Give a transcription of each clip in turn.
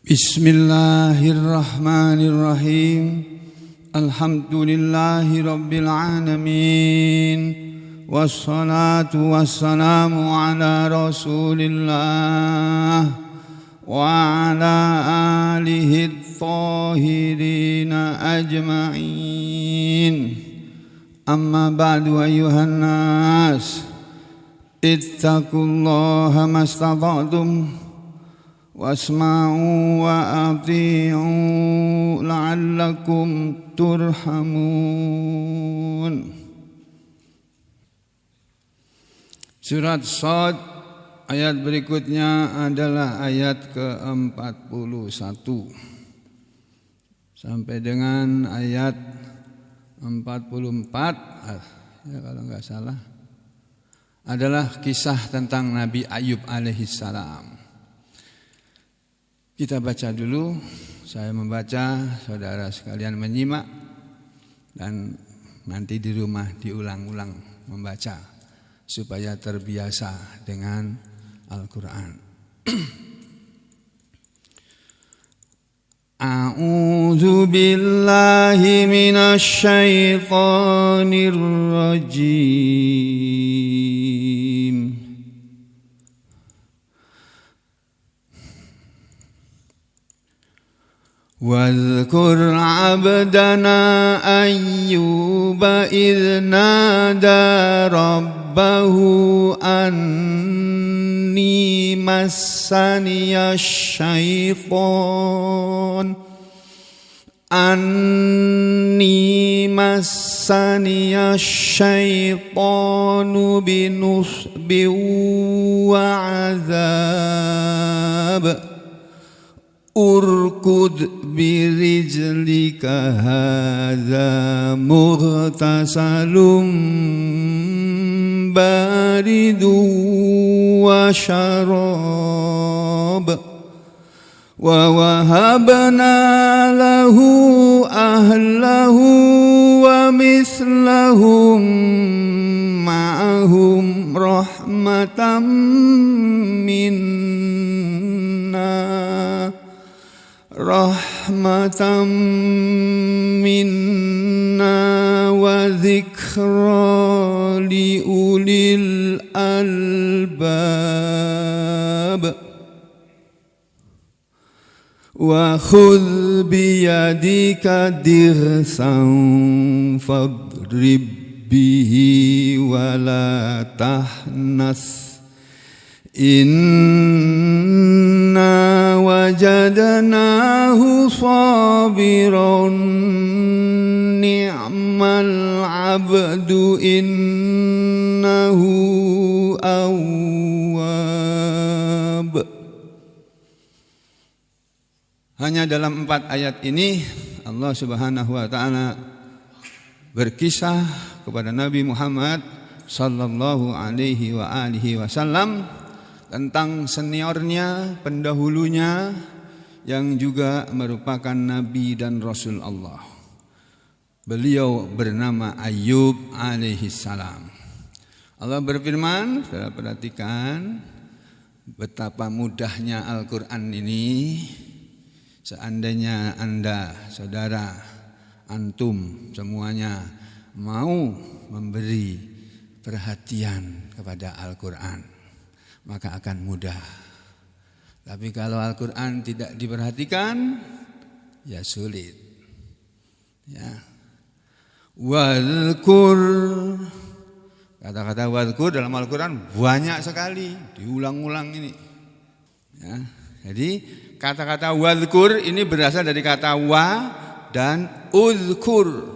Bismillahirrahmanirrahim. Alhamdulillahi rabbil alamin. Wassalatu wassalamu ala rasulillah wa ala alihi thahirina ajma'in. Amma ba'du ayyuhan nas, ittaqullaha mastata'tum wasma'u wa ati'u la'allakum turhamun. Surat Shad ayat berikutnya adalah ayat ke-41 sampai dengan ayat 44 ya kalau enggak salah, adalah kisah tentang Nabi Ayub alaihissalam. Kita baca dulu, saya membaca, saudara sekalian menyimak, dan nanti di rumah diulang-ulang membaca supaya terbiasa dengan Al-Quran. A'udzu billahi minasy syaithanir rajim. واذكر عبدنا أيوب إذ نادى ربه أني مسني الشيطان بنصب وعذاب urkud birijlika hadza mughtasalum baridu wa syarab wa wahabna lahu ahlahu wa mislahum ma'ahum rahmatan minna wa dzikra liulil albab wa khudh biyadika dirsan fadrib bihi wa la tahnas inna wajadnahu sabiran ni'mal abdu innahu awwab. Hanya dalam 4 ayat ini Allah Subhanahu wa taala berkisah kepada Nabi Muhammad sallallahu alaihi wa alihi wasallam tentang seniornya, pendahulunya yang juga merupakan Nabi dan Rasul Allah. Beliau bernama Ayub alaihissalam. Allah berfirman, saudara perhatikan betapa mudahnya Al-Quran ini. Seandainya Anda, saudara, antum semuanya mau memberi perhatian kepada Al-Quran, maka akan mudah. Tapi kalau Al-Quran tidak diperhatikan, ya sulit. Ya. Wadhkur, kata-kata wadhkur dalam Al-Quran banyak sekali, diulang-ulang ini. Ya. Jadi kata-kata wadhkur ini berasal dari kata wa dan udhkur.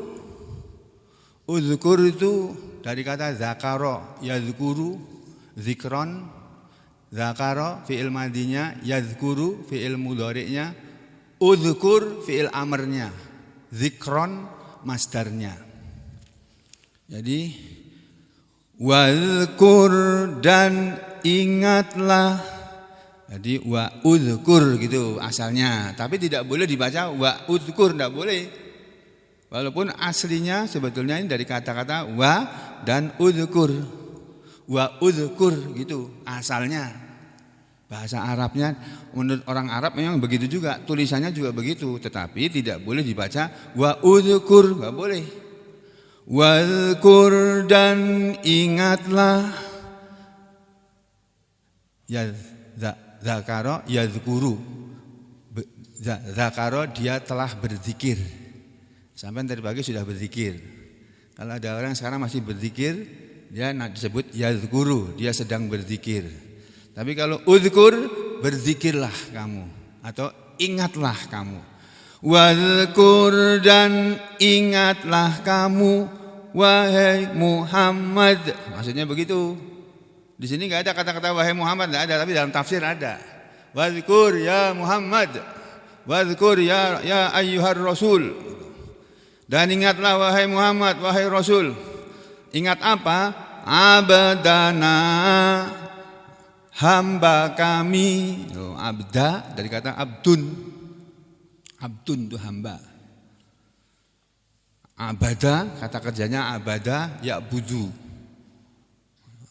Udhkur itu dari kata zakaro, yadhkuru, zikron. Zakara fi'il madinya, yadhkuru fi'il mudhari'nya, udhkur fi'il amarnya, zikron masdarnya. Jadi wadhkur dan ingatlah. Jadi wa udhkur gitu asalnya, tapi tidak boleh dibaca wa udhkur, tidak boleh. Walaupun aslinya sebetulnya ini dari kata-kata wa dan udhkur. Wa udhkur gitu asalnya. Bahasa Arabnya menurut orang Arab memang begitu juga, tulisannya juga begitu, tetapi tidak boleh dibaca wa udzkur, enggak boleh. Wadzkur dan ingatlah, ya zakara yadzkuru, zakara dia telah berzikir. Sampai tadi pagi sudah berzikir. Kalau ada orang sekarang masih berzikir, dia disebut yadzkuru, dia sedang berzikir. Tapi kalau udzkur, berzikirlah kamu atau ingatlah kamu. Wadzkur dan ingatlah kamu, wahai Muhammad. Maksudnya begitu. Di sini enggak ada kata-kata wahai Muhammad, enggak ada, tapi dalam tafsir ada. Wadzkur ya Muhammad, wadzkur ya ayyuhar rasul. Dan ingatlah wahai Muhammad, wahai Rasul. Ingat apa? Abdana, hamba kami. Abda dari kata abdun. Abdun itu hamba. Abada, kata kerjanya abada ya'budu.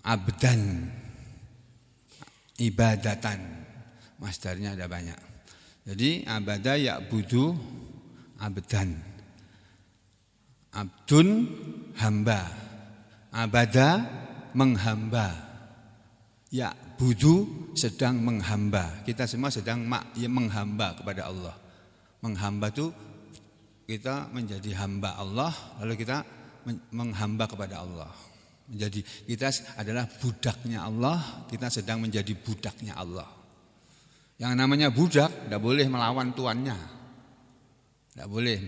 Abdan, ibadatan. Masdarnya ada banyak. Jadi abada ya'budu abdan. Abdun hamba. Abada menghamba. Ya'budu sedang menghamba. Kita semua sedang menghamba kepada Allah. Menghamba itu kita menjadi hamba Allah, lalu kita menghamba kepada Allah. Menjadi kita adalah budaknya Allah, kita sedang menjadi budaknya Allah. Yang namanya budak tidak boleh melawan tuannya, tidak boleh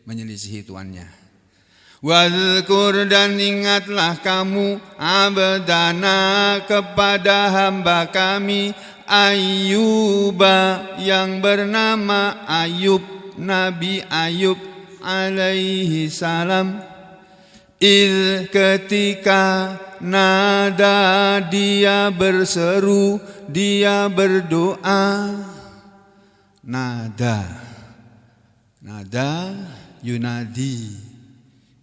menyelisihi tuannya. Wadzkur dan ingatlah kamu abdana kepada hamba kami Ayyuba yang bernama Ayub, Nabi Ayub alaihi salam. Ketika nada dia berseru, dia berdoa. Nada yunadi,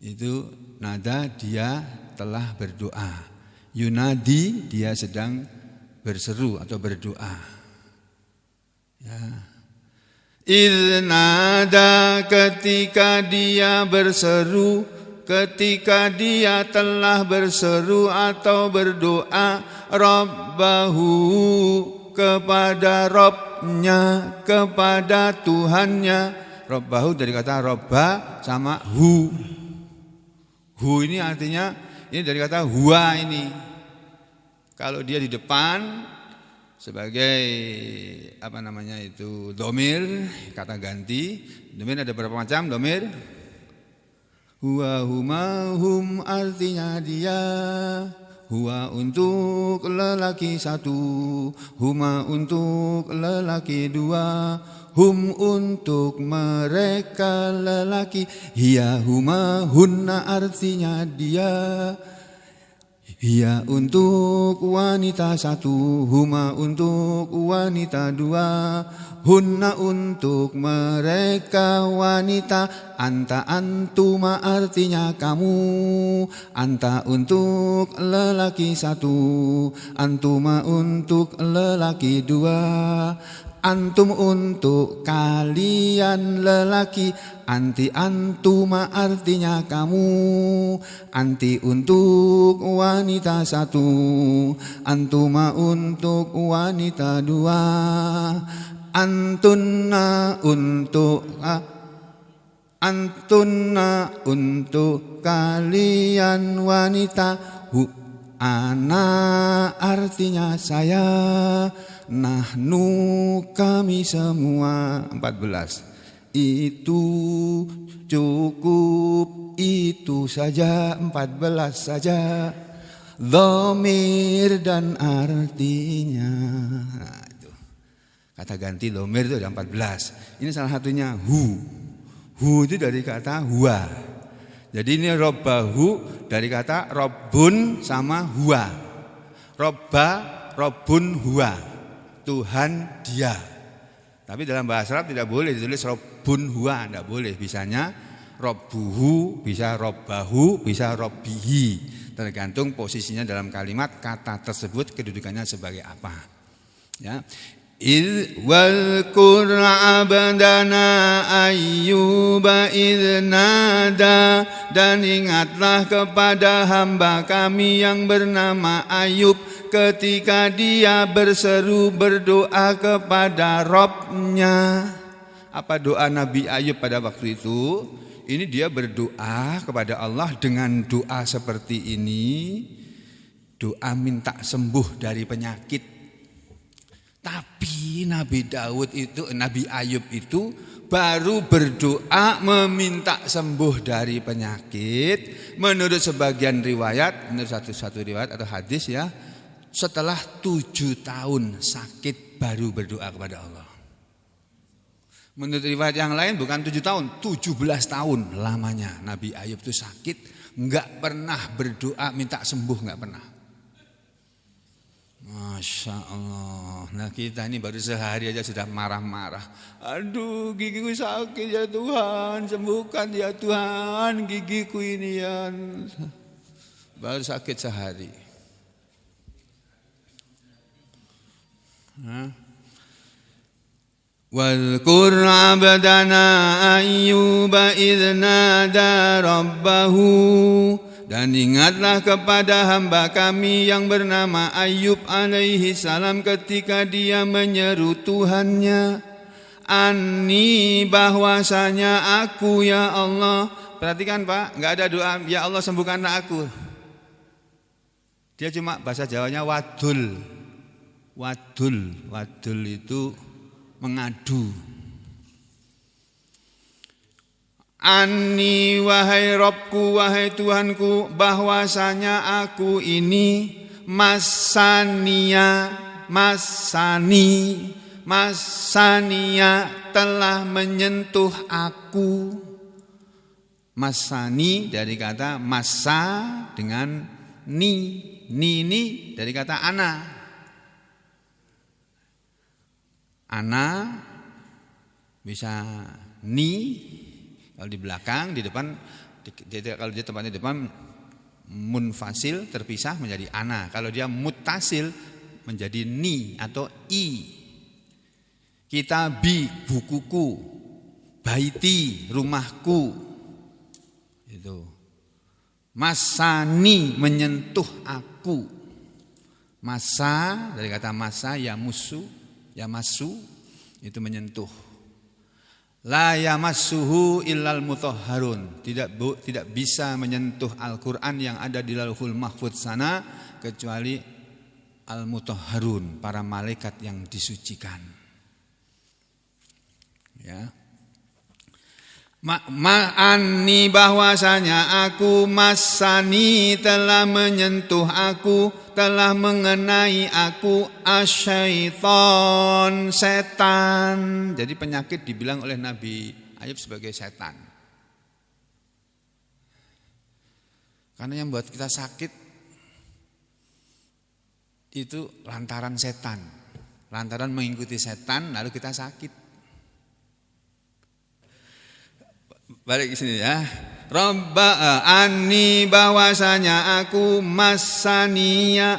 itu nada dia telah berdoa. Yunadi dia sedang berseru atau berdoa. Ya. Nada ketika dia berseru, ketika dia telah berseru atau berdoa, Rabbahu kepada Rabbnya, kepada Tuhannya. Rabbahu dari kata Rabba sama hu. Hu ini artinya, ini dari kata huwa ini. Kalau dia di depan sebagai apa namanya itu domir, kata ganti. Domir ada berapa macam domir? Huwa huma hum artinya dia. Huwa untuk lelaki satu, huma untuk lelaki dua, hum untuk mereka lelaki, hiya huma hunna artinya dia. Hiya untuk wanita satu, huma untuk wanita dua, hunna untuk mereka wanita, anta antuma artinya kamu, anta untuk lelaki satu, antuma untuk lelaki dua, antum untuk kalian lelaki, anti antuma artinya kamu, anti untuk wanita satu, antuma untuk wanita dua, antunna untuk kalian wanita, ana artinya saya, nahnu kami semua. 14. Itu cukup, itu saja, 14 saja. Dhamir dan artinya. Nah, itu. Kata ganti dhamir itu ada 14. Ini salah satunya hu. Hu itu dari kata huwa. Jadi ini robbahu dari kata robbun sama huwa. Robba, robbun huwa. Tuhan dia. Tapi dalam bahasa Arab tidak boleh ditulis robbun huwa, tidak boleh. Bisanya robbuhu, bisa robbahu, bisa robbihi. Tergantung posisinya dalam kalimat, kata tersebut kedudukannya sebagai apa. Ya. Wal abdana ayyuba idnada, dan ingatlah kepada hamba kami yang bernama Ayub ketika dia berseru berdoa kepada Rabb-nya. Apa doa Nabi Ayub pada waktu itu? Ini dia berdoa kepada Allah dengan doa seperti ini. Doa minta sembuh dari penyakit. Tapi Nabi Ayub itu baru berdoa meminta sembuh dari penyakit. Menurut sebagian riwayat, menurut satu riwayat atau hadis ya, setelah 7 tahun sakit baru berdoa kepada Allah. Menurut riwayat yang lain bukan 7 tahun, 17 tahun lamanya Nabi Ayub itu sakit, enggak pernah berdoa minta sembuh, enggak pernah. Masya Allah. Nah kita ini baru sehari aja sudah marah-marah. Aduh gigiku sakit ya Tuhan, sembuhkan ya Tuhan gigiku ini ya. Baru sakit sehari. Wal abdana ayyuba idnada rabbahu, dan ingatlah kepada hamba kami yang bernama Ayub alaihi salam ketika dia menyeru Tuhannya. Ani, bahwasanya aku ya Allah. Perhatikan Pak, enggak ada doa ya Allah sembuhkanlah aku. Dia cuma bahasa Jawanya wadul. Wadul itu mengadu. Ani, wahai Rabbku, wahai Tuhanku, bahwasanya aku ini masania telah menyentuh aku. Masani dari kata masa dengan ni dari kata ana. Ana bisa ni kalau di belakang, di depan, kalau dia tempatnya di depan munfasil terpisah menjadi ana. Kalau dia muttasil menjadi ni atau i. Kitabi, bukuku, baiti, rumahku. Itu. Masani, menyentuh aku. Masa dari kata masa yamassu itu menyentuh. La yamassuhu illal mutahharun, tidak bisa menyentuh Al-Qur'an yang ada di Lauhul Mahfuz sana kecuali al-mutahharun, para malaikat yang disucikan. Ya. Ma'ani, bahwasanya aku masani telah menyentuh aku, telah mengenai aku asyaiton, setan. Jadi penyakit dibilang oleh Nabi Ayub sebagai setan. Karena yang buat kita sakit itu lantaran setan. Lantaran mengikuti setan lalu kita sakit. Balik ke sini ya. Ani, bahwasanya aku masania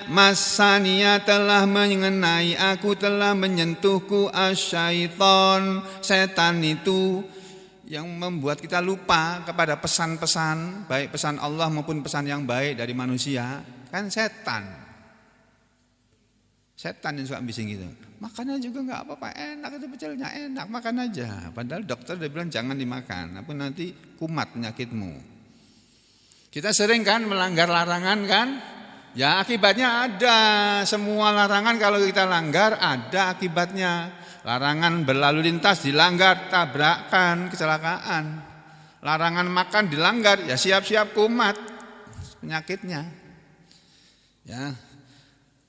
telah mengenai aku, telah menyentuhku asyaiton, setan itu yang membuat kita lupa kepada pesan-pesan, baik pesan Allah maupun pesan yang baik dari manusia. Kan setan yang suka bising gitu. Makannya juga enggak apa-apa, enak itu pecelnya enak, makan aja. Padahal dokter udah bilang jangan dimakan, apa nanti kumat penyakitmu. Kita sering kan melanggar larangan kan? Ya akibatnya ada. Semua larangan kalau kita langgar ada akibatnya. Larangan berlalu lintas dilanggar, tabrakan, kecelakaan. Larangan makan dilanggar, ya siap-siap kumat penyakitnya. Ya.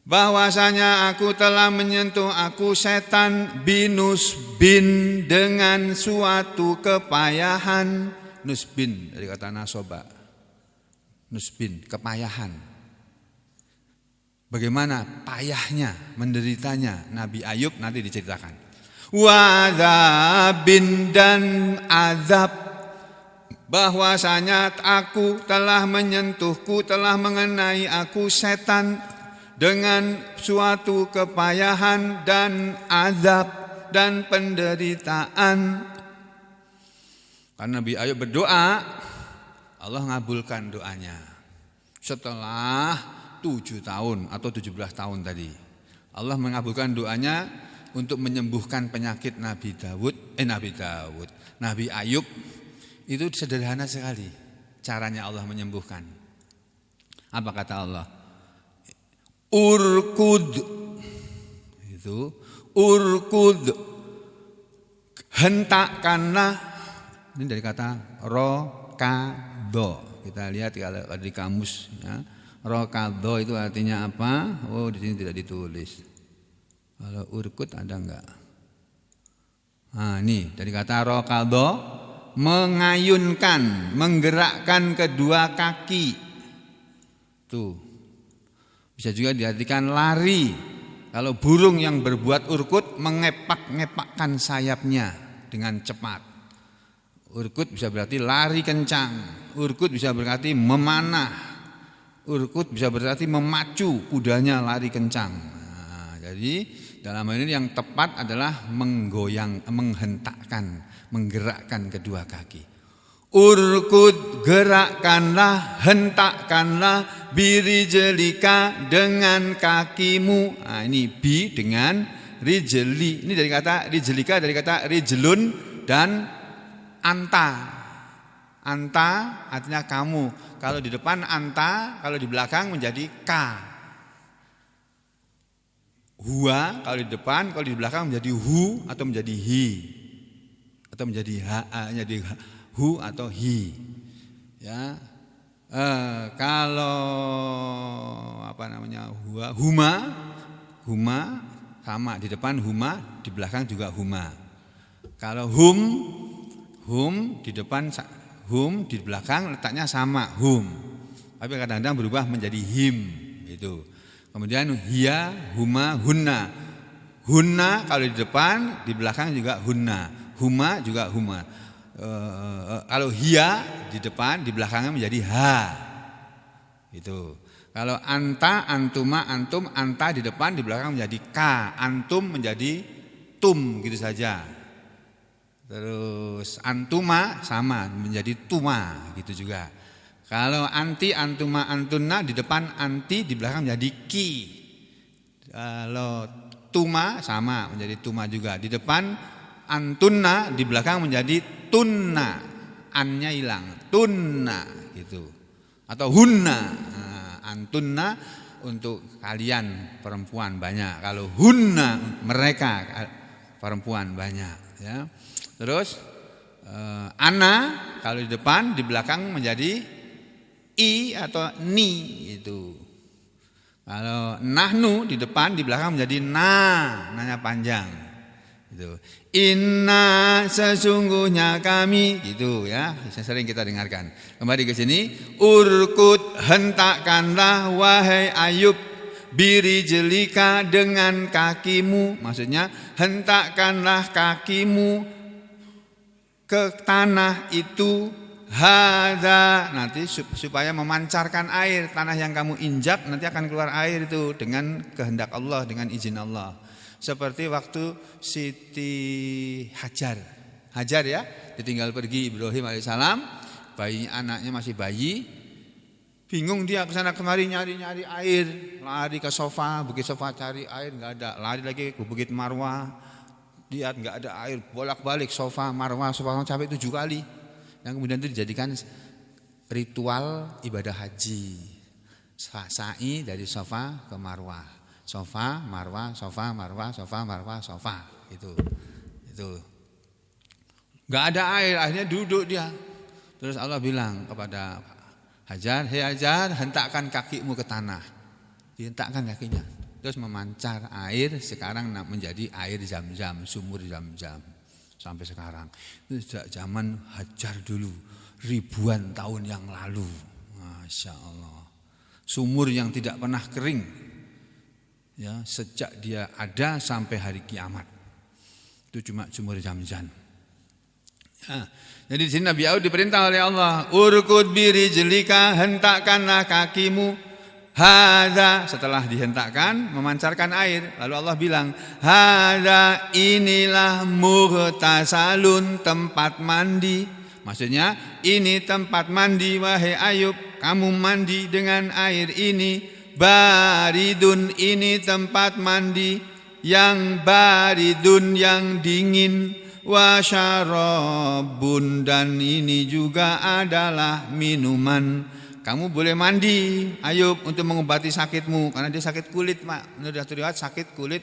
Bahwasanya aku telah menyentuh aku setan binusbin, dengan suatu kepayahan. Nusbin dari kata nasoba. Nusbin, kepayahan. Bagaimana payahnya, menderitanya Nabi Ayub nanti diceritakan. Wa'adzabin, dan azab. Bahwasanya aku telah menyentuhku, telah mengenai aku setan dengan suatu kepayahan dan azab dan penderitaan. Karena Nabi Ayub berdoa, Allah ngabulkan doanya. Setelah 7 tahun atau 17 tahun tadi, Allah mengabulkan doanya untuk menyembuhkan penyakit Nabi Ayub. Itu sederhana sekali caranya Allah menyembuhkan. Apa kata Allah? Urkud, itu urkud, hentakkanlah. Ini dari kata rokado. Kita lihat kalau di kamus, ya. Rokado itu artinya apa? Oh, di sini tidak ditulis. Kalau urkud ada enggak? Nah, ini dari kata rokado, mengayunkan, menggerakkan kedua kaki. Tuh. Bisa juga diartikan lari. Kalau burung yang berbuat urkut mengepak-ngepakkan sayapnya dengan cepat. Urkut bisa berarti lari kencang. Urkut bisa berarti memanah. Urkut bisa berarti memacu kudanya lari kencang. Nah, jadi dalam hal ini yang tepat adalah menggoyang, menghentakkan, menggerakkan kedua kaki. Urkud, gerakkanlah, hentakkanlah, birijlika, dengan kakimu. Nah, ini bi dengan rijli. Ini dari kata rijlika, dari kata rijlun dan anta. Anta artinya kamu. Kalau di depan anta, kalau di belakang menjadi ka. Hua kalau di depan, kalau di belakang menjadi hu atau menjadi hi. Atau menjadi ha, menjadi hu atau hi, ya. Kalau apa namanya huma sama, di depan huma, di belakang juga huma. Kalau hum di depan hum, di belakang letaknya sama hum, tapi kadang-kadang berubah menjadi him itu. Kemudian hiya, huma, hunna. Hunna kalau di depan, di belakang juga hunna. Huma juga huma. Kalau hiya di depan, di belakangnya menjadi ha. Itu. Kalau anta, antuma, antum, anta di depan, di belakang menjadi ka. Antum menjadi tum, gitu saja. Terus antuma sama menjadi tuma, gitu juga. Kalau anti, antuma, antunna di depan anti, di belakang menjadi ki. Kalau tuma sama menjadi tuma juga. Di depan antunna, di belakang menjadi tunna, annya hilang, tunna gitu. Atau hunna, nah, antunna untuk kalian perempuan banyak. Kalau hunna mereka perempuan banyak, ya. Terus ana kalau di depan, di belakang menjadi i atau ni itu. Kalau nahnu di depan, di belakang menjadi na, nanya panjang. Gitu. Inna sesungguhnya kami, gitu ya, sering kita dengarkan. Kembali ke sini, urkut, hentakkanlah wahai Ayub, birijlika, dengan kakimu. Maksudnya hentakkanlah kakimu ke tanah itu, hadza, nanti supaya memancarkan air. Tanah yang kamu injak nanti akan keluar air itu dengan kehendak Allah, dengan izin Allah. Seperti waktu Siti Hajar ya, ditinggal pergi Ibrahim alaihissalam, bayi anaknya masih bayi, bingung dia kesana kemari nyari air, lari ke sofa, bukit sofa cari air nggak ada, lari lagi ke bukit Marwah, lihat nggak ada air, bolak-balik sofa Marwah sampai 7 kali, yang kemudian itu dijadikan ritual ibadah haji, sa'i dari sofa ke Marwah. Sofa, marwah, sofa, marwah, sofa, marwah, sofa. Itu. Enggak ada air, akhirnya duduk dia. Terus Allah bilang kepada Hajar, "Hei Hajar, hentakkan kakimu ke tanah." Dihentakkan kakinya. Terus memancar air, sekarang menjadi air Zam-Zam, sumur Zam-Zam. Sampai sekarang. Itu sejak zaman Hajar dulu, ribuan tahun yang lalu. Masya Allah. Sumur yang tidak pernah kering. Ya, sejak dia ada sampai hari kiamat. Itu cuma sumur Zam-Zam. Ya, jadi di sini Nabi Ayub diperintah oleh Allah, urkud birijlika, hentakkanlah kakimu Hadza, setelah dihentakkan memancarkan air, lalu Allah bilang, hadza, inilah mughtasalun, tempat mandi. Maksudnya ini tempat mandi wahai Ayub, kamu mandi dengan air ini. Baridun, ini tempat mandi yang baridun, yang dingin. Wa syarabun, dan ini juga adalah minuman. Kamu boleh mandi Ayub untuk mengobati sakitmu, karena dia sakit kulit, Pak. Menurut riwayat sakit kulit,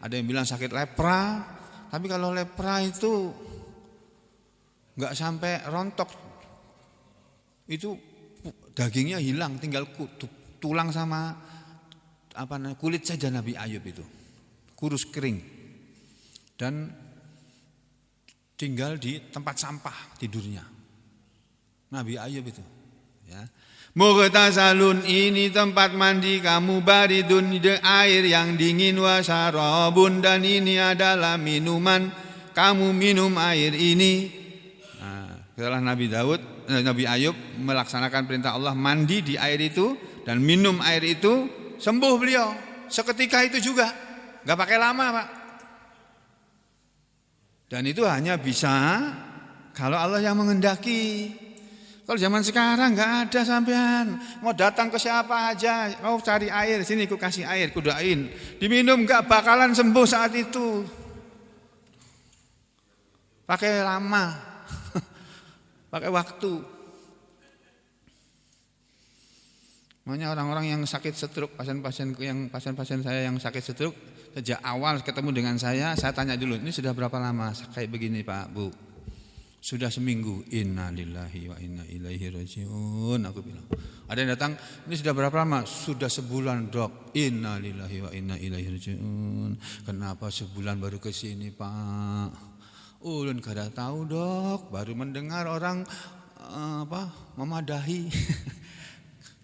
ada yang bilang sakit lepra. Tapi kalau lepra itu enggak sampai rontok, itu dagingnya hilang, tinggal tulang sama kulit saja Nabi Ayub itu kurus kering, dan tinggal di tempat sampah tidurnya Nabi Ayub itu, ya. Mughtasalun, ini tempat mandi kamu. Baridun, air yang dingin. Wa syarabun, dan ini adalah minuman, kamu minum air ini. Nah, setelah Nabi Ayub melaksanakan perintah Allah, mandi di air itu dan minum air itu, sembuh beliau seketika itu juga, nggak pakai lama, Pak. Dan itu hanya bisa kalau Allah yang mengendaki. Kalau zaman sekarang nggak ada sampean, mau datang ke siapa aja, mau cari air, sini ku kasih air, ku doain, diminum, nggak bakalan sembuh saat itu. Pakai lama, pakai waktu. Makanya orang-orang yang sakit stroke, pasien-pasien saya yang sakit stroke, sejak awal ketemu dengan saya tanya dulu, ini sudah berapa lama kayak begini Pak, Bu? Sudah seminggu. Innalillahi wa inna ilaihi rajiun, aku bilang. Ada yang datang, ini sudah berapa lama? Sudah sebulan, Dok. Innalillahi wa inna ilaihi rajiun. Kenapa sebulan baru ke sini, Pak? Ulun kada tahu, Dok. Baru mendengar orang memadahi.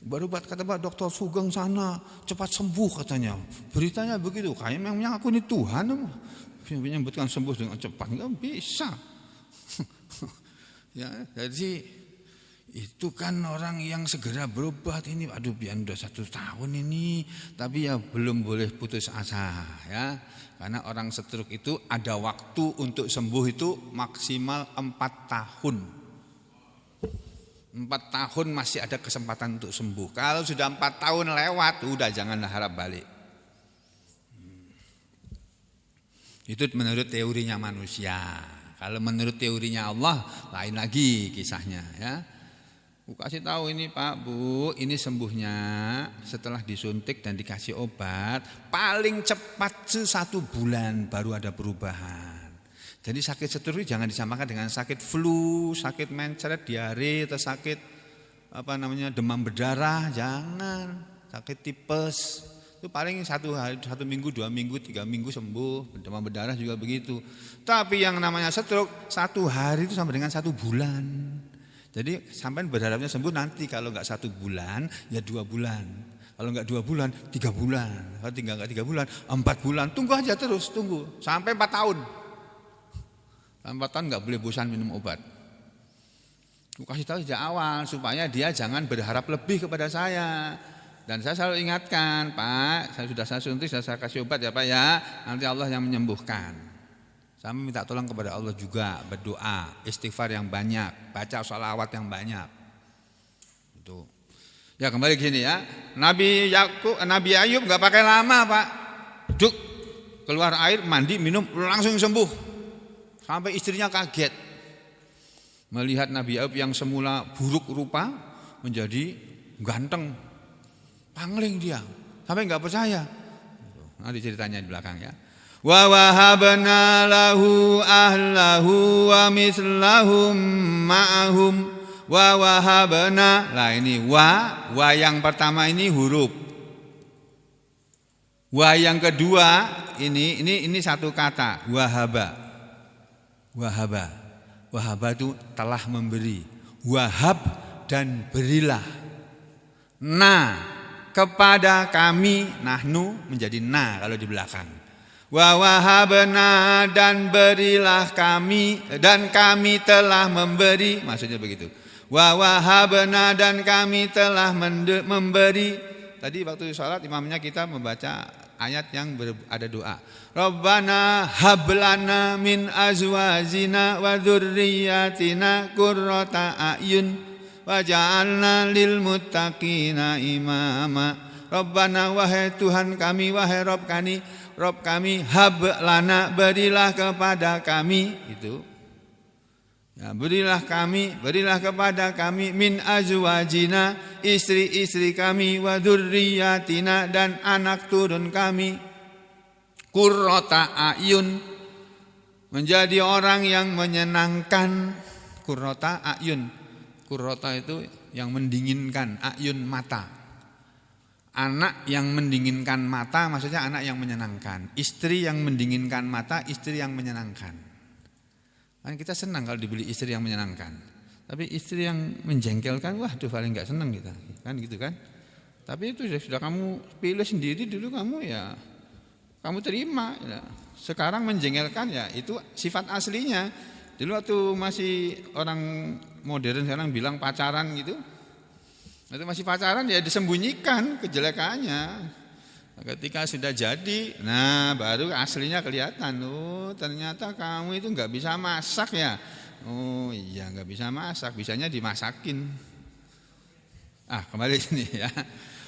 Baru kata Pak Dokter Sugeng sana cepat sembuh katanya. Beritanya begitu. Kayak memang aku ini Tuhan, menyebutkan sembuh dengan cepat, enggak bisa. Ya, jadi itu kan orang yang segera berobat ini, aduh biar udah 1 tahun ini, tapi ya belum boleh putus asa, ya, karena orang stroke itu ada waktu untuk sembuh itu maksimal 4 tahun. 4 tahun masih ada kesempatan untuk sembuh. Kalau sudah 4 tahun lewat, udah janganlah harap balik. Itu menurut teorinya manusia. Kalau menurut teorinya Allah lain lagi kisahnya, ya. Aku kasih tahu ini Pak, Bu, ini sembuhnya setelah disuntik dan dikasih obat paling cepat 1 bulan baru ada perubahan. Jadi sakit stroke jangan disamakan dengan sakit flu, sakit mencret, diare, atau sakit demam berdarah, jangan. Sakit tipes itu paling 1 minggu, 2 minggu, 3 minggu sembuh. Demam berdarah juga begitu. Tapi yang namanya stroke 1 hari itu sama dengan 1 bulan. Jadi sampai berharapnya sembuh nanti, kalau enggak 1 bulan ya 2 bulan. Kalau enggak 2 bulan 3 bulan. Kalau enggak 3 bulan 4 bulan. Tunggu aja terus, tunggu sampai 4 tahun. 4 tahun enggak boleh bosan minum obat. Aku kasih tahu sejak awal supaya dia jangan berharap lebih kepada saya. Dan saya selalu ingatkan, Pak, saya suntik, saya kasih obat ya Pak ya, nanti Allah yang menyembuhkan. Saya minta tolong kepada Allah juga, berdoa, istighfar yang banyak, baca sholawat yang banyak. Itu. Ya kembali ke sini ya, Nabi Ayub nggak pakai lama Pak, duk keluar air, mandi, minum, langsung sembuh. Sampai istrinya kaget melihat Nabi Ayub yang semula buruk rupa menjadi ganteng. Pangling dia, sampai enggak percaya. Nanti ceritanya di belakang ya. Wa wahabna lahu ahlahu wa mislahum ma'ahum wa wahabna. Lah ini wa yang pertama ini huruf. Wa yang kedua ini satu kata, wahaba. Wahaba itu telah memberi. Wahab dan berilah. Kepada kami, nahnu menjadi kalau di belakang. Wa wahabna, dan berilah kami, dan kami telah memberi, maksudnya begitu. Wa wahabna, dan kami telah memberi, tadi waktu sholat imamnya kita membaca ayat yang ada doa. Rabbana hablana min azwajina wa dzurriyyatina qurrata a'yun waj'alna lil muttaqina imama. Rabbana, wahai Tuhan kami, wahai Rob kami, hablana, berilah kepada kami, itu ya, berilah kepada kami min azwajina, istri-istri kami, wa dzurriyyatina, dan anak turun kami, qurrata a'yun, menjadi orang yang menyenangkan. Qurrata a'yun, qurrata itu yang mendinginkan, a'yun mata. Anak yang mendinginkan mata maksudnya anak yang menyenangkan. Istri yang mendinginkan mata, istri yang menyenangkan. Kan kita senang kalau dibeli istri yang menyenangkan. Tapi istri yang menjengkelkan, wah itu paling enggak senang kita. Kan gitu kan? Tapi itu sudah kamu pilih sendiri dulu, kamu ya kamu terima ya. Sekarang menjengkelkan ya itu sifat aslinya. Dulu waktu masih orang modern sekarang bilang pacaran gitu. Itu masih pacaran ya disembunyikan kejelekannya. Ketika sudah jadi, nah baru aslinya kelihatan. Oh ternyata kamu itu nggak bisa masak ya. Oh iya nggak bisa masak, bisanya dimasakin. Kembali sini ya.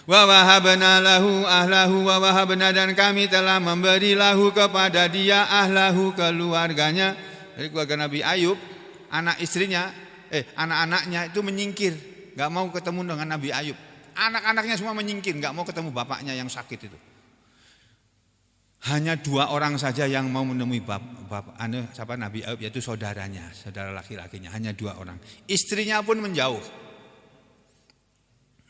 Wa wahabna lahu ahlahu, wa wahabna, dan kami telah memberi lahu kepada dia ahlahu, keluarganya. Jadi keluarga Nabi Ayub, anak istrinya, anak-anaknya itu menyingkir. Gak mau ketemu dengan Nabi Ayub. Anak-anaknya semua menyingkir, gak mau ketemu bapaknya yang sakit itu. Hanya 2 orang saja yang mau menemui Nabi Ayub, yaitu saudaranya, saudara laki-lakinya. Hanya 2 orang. Istrinya pun menjauh.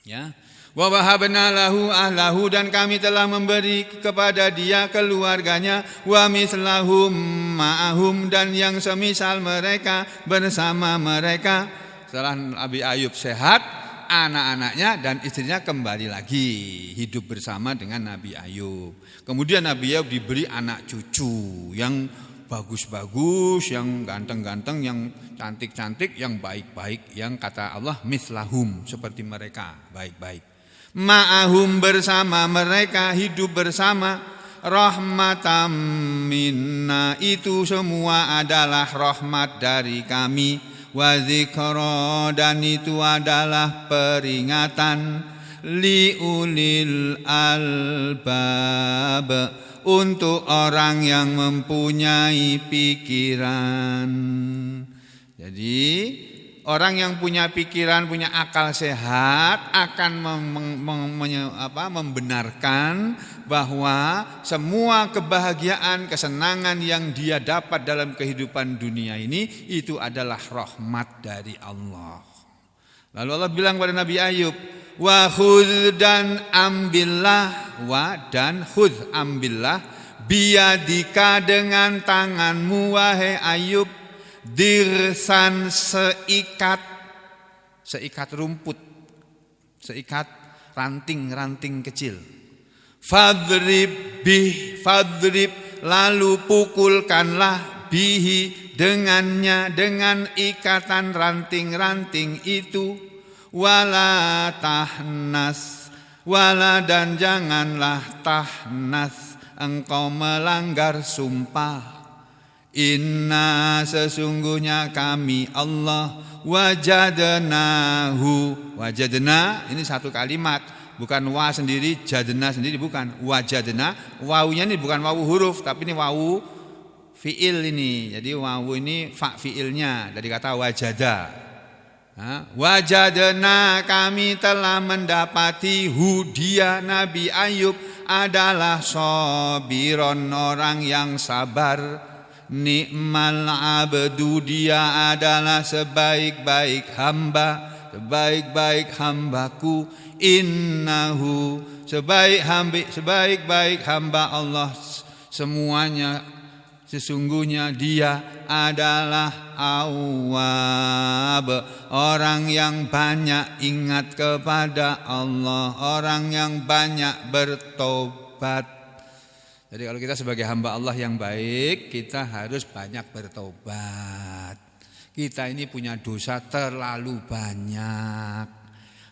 Ya. Wa wahabna lahu ahlahu, dan kami telah memberi kepada dia keluarganya, wa mislahum ma'ahum, dan yang semisal mereka bersama mereka. Setelah Nabi Ayub sehat, anak-anaknya dan istrinya kembali lagi hidup bersama dengan Nabi Ayub. Kemudian Nabi Ayub diberi anak cucu yang bagus-bagus, yang ganteng-ganteng, yang cantik-cantik, yang baik-baik, yang kata Allah mislahum, seperti mereka, baik-baik. Ma'ahum, bersama mereka, hidup bersama. Rahmatam minna, itu semua adalah rahmat dari kami. Wa dzikra, dan itu adalah peringatan. Liulil albab, untuk orang yang mempunyai pikiran. Jadi orang yang punya pikiran, punya akal sehat akan membenarkan bahwa semua kebahagiaan, kesenangan yang dia dapat dalam kehidupan dunia ini itu adalah rahmat dari Allah. Lalu Allah bilang pada Nabi Ayub, wa khudh, dan ambillah, ambillah, biadika, dengan tanganmu wahai Ayub, dirsan, seikat rumput, seikat ranting-ranting kecil. Fadrib, lalu pukulkanlah, bihi, dengannya, dengan ikatan ranting-ranting itu. Wala tahnas, dan janganlah tahnas, engkau melanggar sumpah. Inna, sesungguhnya kami Allah, wajadna, ini satu kalimat, bukan wa sendiri, jadna sendiri, bukan. Wajadna, wawunya ini bukan wawu huruf, tapi ini wawu fiil ini. Jadi wawu ini fa fiilnya dari kata wajada. Wajadna, kami telah mendapati dia Nabi Ayub adalah sabiron, orang yang sabar. Ni'mal abdu, dia adalah sebaik-baik hamba, sebaik-baik hambaku. Innahu, sebaik-baik hamba Allah semuanya, sesungguhnya dia adalah awwab, orang yang banyak ingat kepada Allah, orang yang banyak bertobat. Jadi kalau kita sebagai hamba Allah yang baik, kita harus banyak bertobat. Kita ini punya dosa terlalu banyak.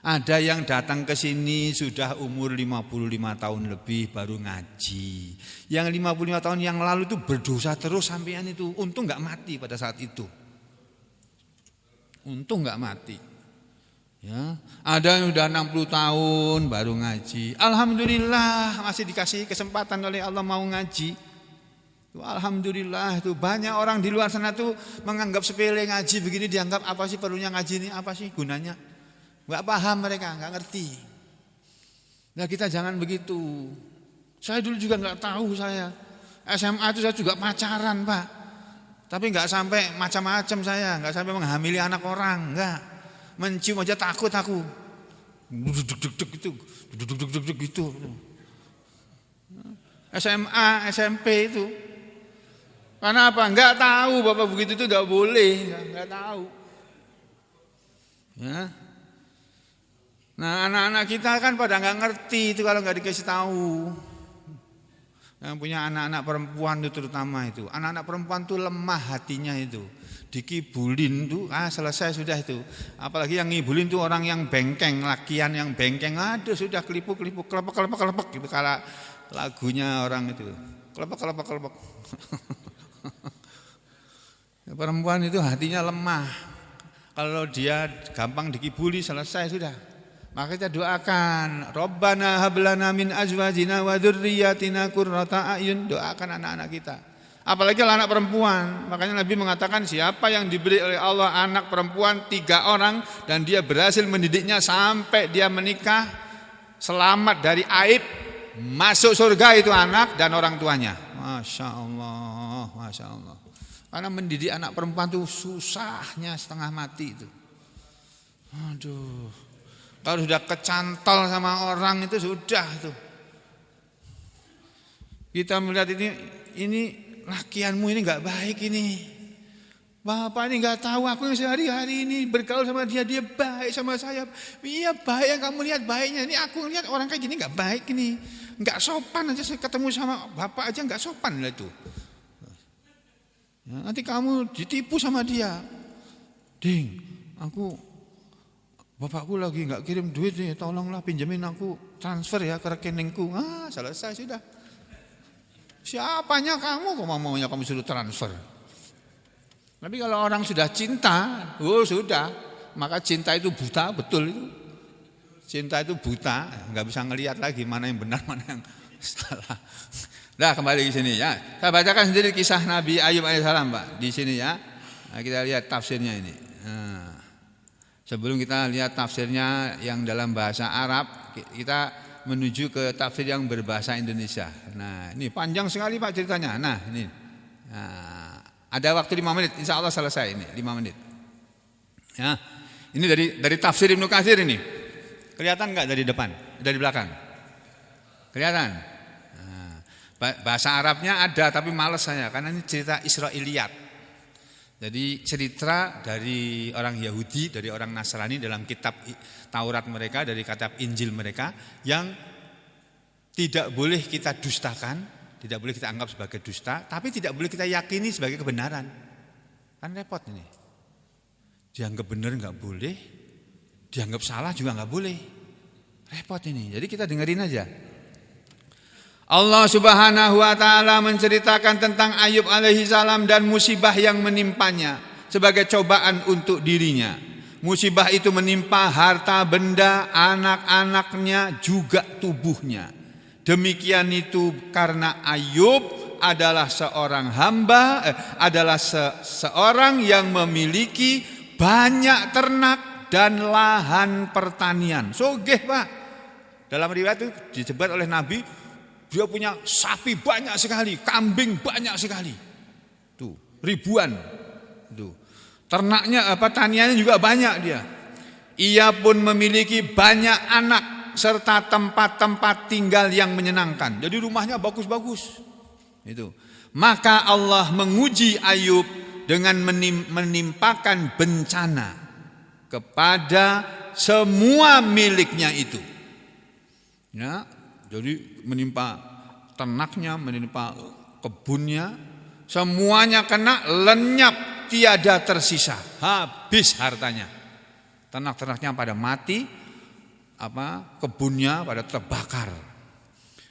Ada yang datang ke sini sudah umur 55 tahun lebih baru ngaji. Yang 55 tahun yang lalu itu berdosa terus sampean itu. Untung enggak mati pada saat itu. Untung enggak mati. Ya, ada yang udah 60 tahun baru ngaji. Alhamdulillah masih dikasih kesempatan oleh Allah mau ngaji. Alhamdulillah itu banyak orang di luar sana tuh menganggap sepele ngaji begini, dianggap apa sih perlunya ngaji ini, apa sih gunanya? Enggak paham mereka, enggak ngerti. Nah, kita jangan begitu. Saya dulu juga enggak tahu saya. SMA itu saya juga pacaran, Pak. Tapi enggak sampai macam-macam saya, enggak sampai menghamili anak orang, enggak. Mencium aja takut aku. Duduk-duduk gitu. SMA, SMP itu. Karena apa? Enggak tahu Bapak begitu itu enggak boleh, enggak tahu. Ya. Nah, anak-anak kita kan pada nggak ngerti itu kalau nggak dikasih tahu. Yang punya anak-anak perempuan itu terutama itu, anak-anak perempuan tuh lemah hatinya itu, dikibulin tuh, selesai sudah itu. Apalagi yang ngibulin tuh orang yang bengkeng, lakian yang bengkeng, ada sudah kelipuk-kelipuk, kelepek gitu kalau lagunya orang itu, kelepek. Perempuan itu hatinya lemah, kalau dia gampang dikibuli selesai sudah. Maka kita doakan, Rabbana hablana min azwajina wa dzurriyyatina qurrata a'yun, doakan anak-anak kita. Apalagi anak perempuan. Makanya Nabi mengatakan siapa yang diberi oleh Allah anak perempuan 3 orang dan dia berhasil mendidiknya sampai dia menikah, selamat dari aib, masuk surga itu anak dan orang tuanya. Masya Allah. Karena mendidik anak perempuan itu susahnya setengah mati itu. Aduh. Kalau sudah kecantol sama orang itu sudah itu. Kita melihat ini lakianmu ini enggak baik ini. Bapak ini enggak tahu aku yang sehari-hari ini bergaul sama dia baik sama saya. Iya baik yang kamu lihat baiknya. Ini aku lihat orang kayak gini enggak baik ini. Enggak sopan aja saya ketemu sama bapak aja enggak sopan lah itu. Ya, nanti kamu ditipu sama dia. Ding, bapakku lagi enggak kirim duit nih, tolonglah pinjemin aku transfer ya ke rekeningku. Selesai sudah. Siapanya kamu kok maunya kamu suruh transfer? Tapi kalau orang sudah cinta, sudah. Maka cinta itu buta, betul itu. Cinta itu buta, enggak bisa ngelihat lagi mana yang benar, mana yang salah. Nah, kembali ke sini ya. Saya bacakan sendiri kisah Nabi Ayub alaihissalam, Pak, di sini ya. Nah, kita lihat tafsirnya ini. Sebelum kita lihat tafsirnya yang dalam bahasa Arab, kita menuju ke tafsir yang berbahasa Indonesia. Nah, ini panjang sekali Pak ceritanya. Nah, ini. Ada waktu 5 menit, insya Allah selesai ini, 5 menit. Ya. Ini dari tafsir Ibnu Katsir ini. Kelihatan enggak dari depan, dari belakang? Kelihatan? Nah, bahasa Arabnya ada tapi malas saya karena ini cerita Israiliyat. Jadi cerita dari orang Yahudi, dari orang Nasrani dalam kitab Taurat mereka, dari kitab Injil mereka yang tidak boleh kita dustakan, tidak boleh kita anggap sebagai dusta, tapi tidak boleh kita yakini sebagai kebenaran. Kan repot ini. Dianggap benar enggak boleh, dianggap salah juga enggak boleh. Repot ini. Jadi kita dengerin aja. Allah Subhanahu wa taala menceritakan tentang Ayub alaihi salam dan musibah yang menimpanya sebagai cobaan untuk dirinya. Musibah itu menimpa harta benda, anak-anaknya, juga tubuhnya. Demikian itu karena Ayub adalah seorang hamba, adalah seorang yang memiliki banyak ternak dan lahan pertanian. Sogeh, Pak. Dalam riwayat itu disebut oleh Nabi, dia punya sapi banyak sekali, kambing banyak sekali. Tuh, ribuan. Tuh. Ternaknya, pertaniannya juga banyak dia. Ia pun memiliki banyak anak serta tempat-tempat tinggal yang menyenangkan. Jadi rumahnya bagus-bagus. Itu. Maka Allah menguji Ayub dengan menimpakan bencana kepada semua miliknya itu. Ya, jadi menimpa ternaknya, menimpa kebunnya, semuanya kena, lenyap, tiada tersisa, habis hartanya. Ternak-ternaknya pada mati, kebunnya pada terbakar.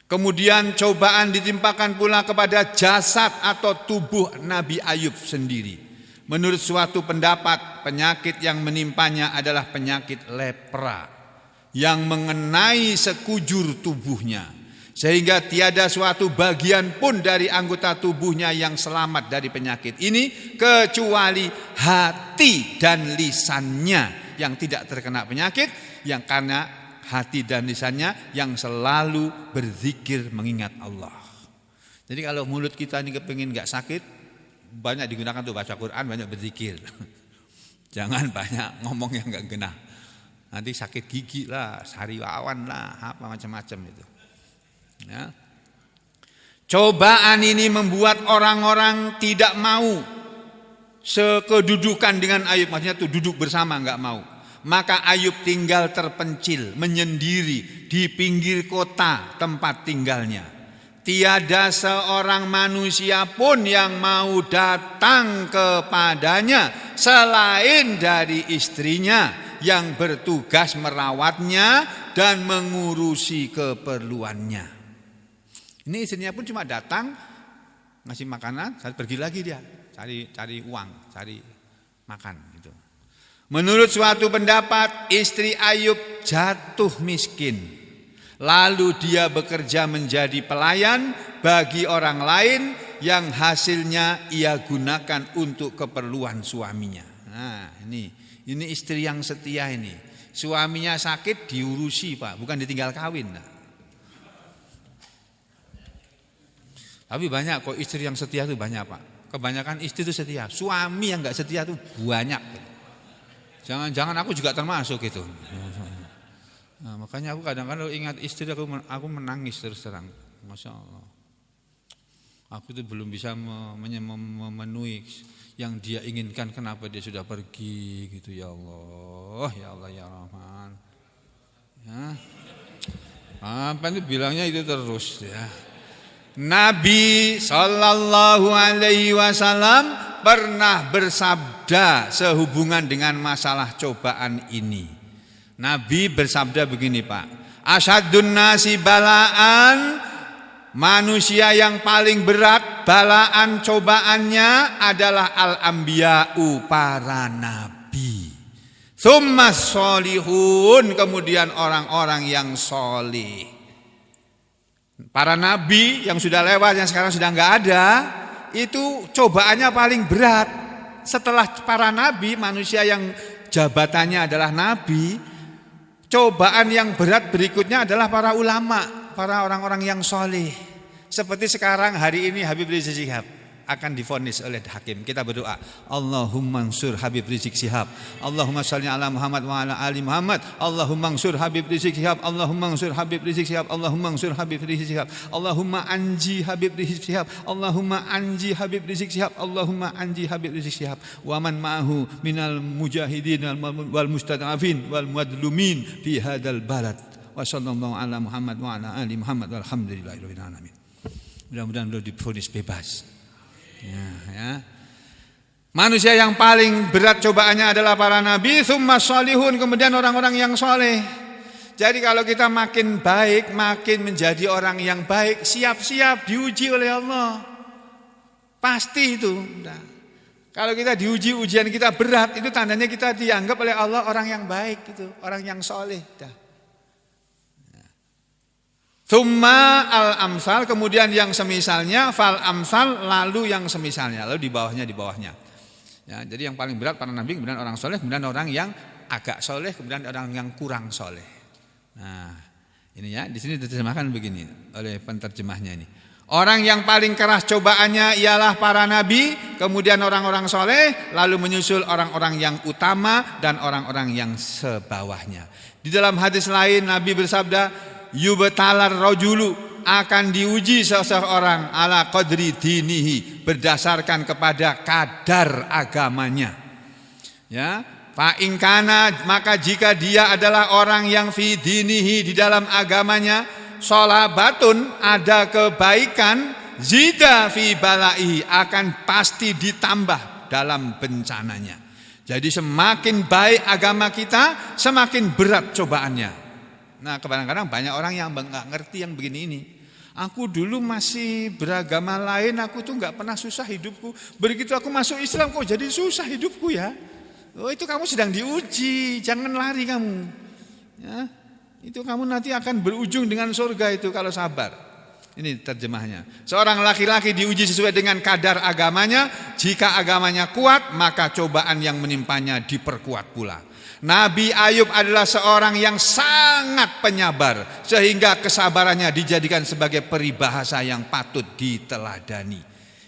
Kemudian cobaan ditimpakan pula kepada jasad atau tubuh Nabi Ayub sendiri. Menurut suatu pendapat, penyakit yang menimpanya adalah penyakit lepra yang mengenai sekujur tubuhnya, sehingga tiada suatu bagian pun dari anggota tubuhnya yang selamat dari penyakit ini kecuali hati dan lisannya yang tidak terkena penyakit, yang karena hati dan lisannya yang selalu berzikir mengingat Allah. Jadi kalau mulut kita ini kepingin gak sakit, banyak digunakan untuk baca Quran, banyak berzikir. Jangan banyak ngomong yang gak genah. Nanti sakit gigi lah, sariawan lah, apa macam-macam itu. Ya. Cobaan ini membuat orang-orang tidak mau sekedudukan dengan Ayub, maksudnya tuh duduk bersama, nggak mau. Maka Ayub tinggal terpencil, menyendiri di pinggir kota tempat tinggalnya. Tiada seorang manusia pun yang mau datang kepadanya selain dari istrinya yang bertugas merawatnya dan mengurusi keperluannya. Ini istrinya pun cuma datang, ngasih makanan, pergi lagi dia, cari uang, cari makan gitu. Menurut suatu pendapat, istri Ayub jatuh miskin. Lalu dia bekerja menjadi pelayan bagi orang lain yang hasilnya ia gunakan untuk keperluan suaminya. Nah, ini istri yang setia ini. Suaminya sakit diurusi, Pak, bukan ditinggal kawin. Nah. Tapi banyak kok istri yang setia itu banyak, Pak. Kebanyakan istri itu setia. Suami yang enggak setia itu banyak. Jangan-jangan aku juga termasuk itu. Nah, makanya aku kadang-kadang ingat istri aku menangis terus terang. Masya Allah. Aku itu belum bisa memenuhi yang dia inginkan. Kenapa dia sudah pergi gitu, ya Allah, ya Allah, ya Rahman. Ya. Apa itu bilangnya itu terus ya. Nabi Sallallahu Alaihi Wasallam pernah bersabda sehubungan dengan masalah cobaan ini. Nabi bersabda begini, Pak. Asyadun nasi balaan, manusia yang paling berat balaan cobaannya adalah al-anbiya'u, para nabi. Tsummas sholihun, kemudian orang-orang yang solih. Para nabi yang sudah lewat, yang sekarang sudah enggak ada, itu cobaannya paling berat. Setelah para nabi, manusia yang jabatannya adalah nabi, cobaan yang berat berikutnya adalah para ulama, para orang-orang yang soleh. Seperti sekarang hari ini Habib Rizik Syihab akan divonis oleh hakim. Kita berdoa, Allahumma ansur Habib Rizik Syihab, Allahumma shalli ala Muhammad wa ala ali Muhammad, Allahumma ansur Habib Rizik Syihab, Allahumma ansur Habib Rizik Syihab, Allahumma ansur Habib Rizik Syihab, Allahumma anji Habib Rizik Syihab, Allahumma anji Habib Rizik Syihab, Allahumma anji Habib Rizik Syihab wa man ma'ahu minal mujahidin wal mustad'afin wal madlumin fi hadzal balad wa sallallahu ala Muhammad wa ala ali Muhammad walhamdulillahirabbil alamin. Mudah-mudahan beliau divonis bebas. Ya. Manusia yang paling berat cobaannya adalah para nabi, tsummas sholihun, kemudian orang-orang yang soleh. Jadi kalau kita makin baik, makin menjadi orang yang baik, siap-siap diuji oleh Allah. Pasti itu. Nah, kalau kita diuji, ujian kita berat, itu tandanya kita dianggap oleh Allah orang yang baik, itu, orang yang soleh. Tsumma al-amsal, kemudian yang semisalnya, fal amsal, lalu yang semisalnya, lalu di bawahnya. Ya, jadi yang paling berat para nabi, kemudian orang soleh, kemudian orang yang agak soleh, kemudian orang yang kurang soleh. Nah, ini ya, di sini diterjemahkan begini oleh penterjemahnya ini. Orang yang paling keras cobaannya ialah para nabi, kemudian orang-orang soleh, lalu menyusul orang-orang yang utama dan orang-orang yang sebawahnya. Di dalam hadis lain Nabi bersabda, yubtalar rajulu, akan diuji seseorang ala qadri dinihi, berdasarkan kepada kadar agamanya. Ya, fa in kana, maka jika dia adalah orang yang fi dinihi, di dalam agamanya, sholabatun, ada kebaikan, zida fi balaihi, akan pasti ditambah dalam bencananya. Jadi semakin baik agama kita, semakin berat cobaannya. Nah, kadang-kadang banyak orang yang nggak ngerti yang begini ini. Aku dulu masih beragama lain, aku tuh nggak pernah susah hidupku. Begitu aku masuk Islam kok jadi susah hidupku ya. Oh, itu kamu sedang diuji, jangan lari kamu. Ya, itu kamu nanti akan berujung dengan surga itu kalau sabar. Ini terjemahnya. Seorang laki-laki diuji sesuai dengan kadar agamanya. Jika agamanya kuat, maka cobaan yang menimpanya diperkuat pula. Nabi Ayub adalah seorang yang sangat penyabar, sehingga kesabarannya dijadikan sebagai peribahasa yang patut diteladani.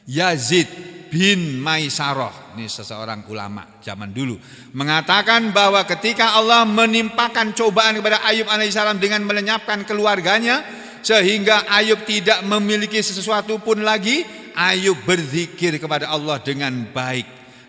Yazid bin Maisarah, ini seseorang ulama zaman dulu, mengatakan bahwa ketika Allah menimpakan cobaan kepada Ayub alaihissalam dengan melenyapkan keluarganya, sehingga Ayub tidak memiliki sesuatu pun lagi, Ayub berzikir kepada Allah dengan baik.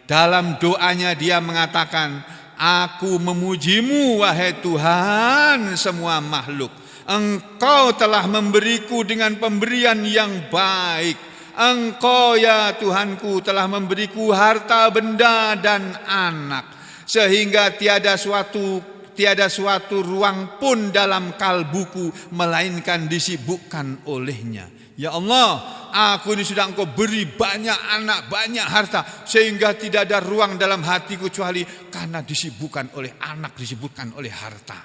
Dalam doanya dia mengatakan, aku memujimu wahai Tuhan semua makhluk. Engkau telah memberiku dengan pemberian yang baik. Engkau ya Tuhanku telah memberiku harta benda dan anak, sehingga tiada suatu ruang pun dalam kalbuku melainkan disibukkan olehnya. Ya Allah, aku ini sudah Engkau beri banyak anak, banyak harta, sehingga tidak ada ruang dalam hatiku kecuali karena disibukkan oleh anak, disibukkan oleh harta.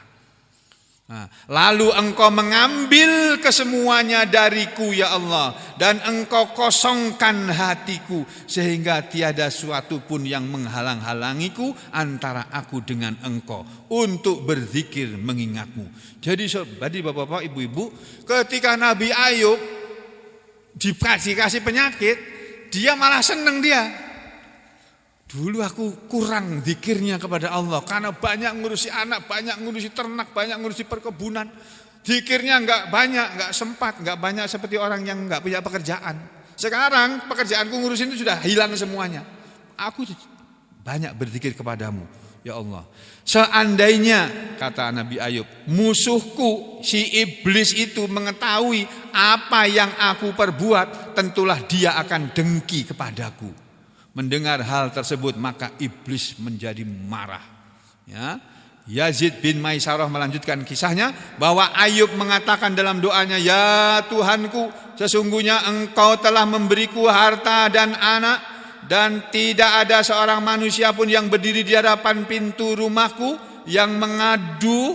Nah, lalu Engkau mengambil kesemuanya dariku ya Allah, dan Engkau kosongkan hatiku, sehingga tiada suatu pun yang menghalang-halangiku antara aku dengan Engkau untuk berzikir mengingatmu. Jadi bapak-bapak, ibu-ibu, ketika Nabi Ayub dikasih penyakit, dia malah senang dia. Dulu aku kurang zikirnya kepada Allah karena banyak ngurusi anak, banyak ngurusi ternak, banyak ngurusi perkebunan. Zikirnya enggak banyak, enggak sempat, enggak banyak seperti orang yang enggak punya pekerjaan. Sekarang pekerjaanku ngurusin itu sudah hilang semuanya. Aku banyak berzikir kepadamu, ya Allah. Seandainya, kata Nabi Ayub, musuhku si iblis itu mengetahui apa yang aku perbuat, tentulah dia akan dengki kepadaku. Mendengar hal tersebut, maka iblis menjadi marah. Ya, Yazid bin Maisarah melanjutkan kisahnya bahwa Ayub mengatakan dalam doanya, ya Tuhanku, sesungguhnya Engkau telah memberiku harta dan anak, dan tidak ada seorang manusia pun yang berdiri di hadapan pintu rumahku yang mengadu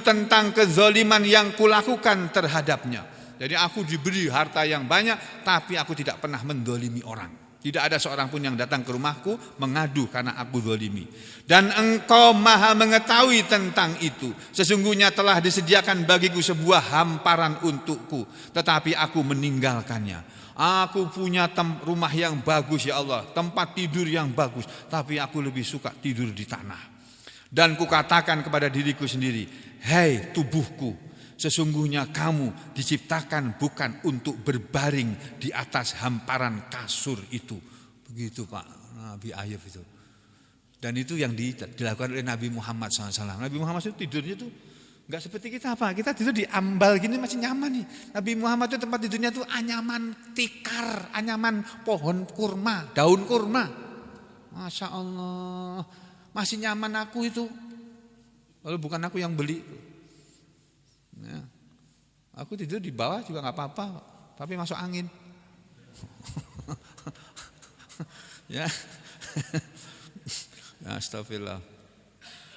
tentang kezaliman yang kulakukan terhadapnya. Jadi aku diberi harta yang banyak, tapi aku tidak pernah mendolimi orang. Tidak ada seorang pun yang datang ke rumahku mengadu karena aku dolimi. Dan Engkau maha mengetahui tentang itu. Sesungguhnya telah disediakan bagiku sebuah hamparan untukku, tetapi aku meninggalkannya. Aku punya rumah yang bagus ya Allah, tempat tidur yang bagus, tapi aku lebih suka tidur di tanah. Dan kukatakan kepada diriku sendiri, hei tubuhku, sesungguhnya kamu diciptakan bukan untuk berbaring di atas hamparan kasur itu. Begitu Pak Nabi Ayub itu. Dan itu yang dilakukan oleh Nabi Muhammad SAW. Nabi Muhammad itu tidurnya tuh nggak seperti kita Pak. Kita tidur di ambal gini masih nyaman nih. Nabi Muhammad itu tempat tidurnya tuh anyaman tikar, anyaman pohon kurma, daun kurma. Masya Allah, masih nyaman aku itu. Lalu bukan aku yang beli. Ya. Aku tidur di bawah juga nggak apa-apa, tapi masuk angin. Ya, astagfirullah.